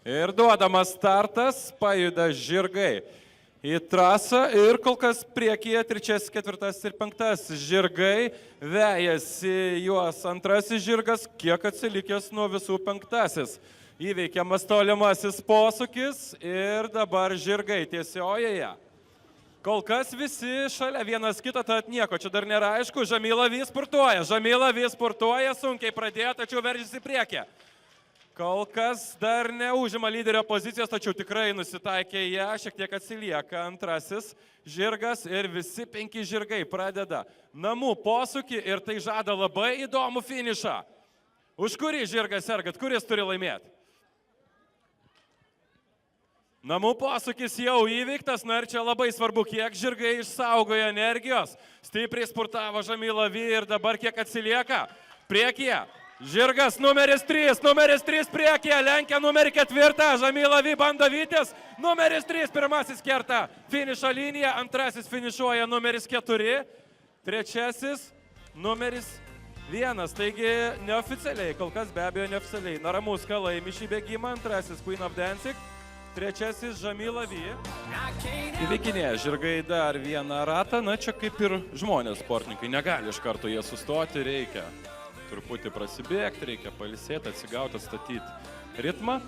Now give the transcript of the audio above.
Ir duodamas startas, pajuda žirgai į trasą ir kol kas priekyje 3., 4. ir 5. žirgai. Vejasi juos antrasis žirgas, kiek atsilikęs nuo visų 5. Įveikiamas tolimasis posūkis ir dabar žirgai tiesiojoje. Kol kas visi šalia vienas kito, tad nieko čia dar nėra aišku. Žamyla Vy sportuoja, sunkiai pradėjo, tačiau veržėsi priekį. Kol kas dar neužima lyderio pozicijos, tačiau tikrai nusitaikė ją, šiek tiek atsilieka antrasis žirgas ir visi 5 žirgai pradeda namų posūkį ir tai žada labai įdomų finišą. Už kurį žirgą sergat, kuris turi laimėti? Namų posūkis jau įveiktas, na ir čia labai svarbu, kiek žirgai išsaugojo energijos. Stipriai spurtavo Žamyla Vy ir dabar kiek atsilieka. Priekyje žirgas numeris 3 priekyje, lenkia numerį 4, Žamyla Vy bando vytis, numeris 3 pirmasis kerta finišo liniją, antrasis finišuoja numeris 4, trečiasis numeris 1, taigi neoficialiai, kol kas be abejo neoficialiai. Naramuska laimi šį bėgimą, antrasis Queen of Dancing, trečiasis Žamyla Vy. Įveikinėja žirgai dar vieną ratą, na čia kaip ir žmonės sportininkai, negali iš karto jie sustoti, reikia truputį prasibėgti, reikia pailsėti, atsigauti, atstatyti ritmą.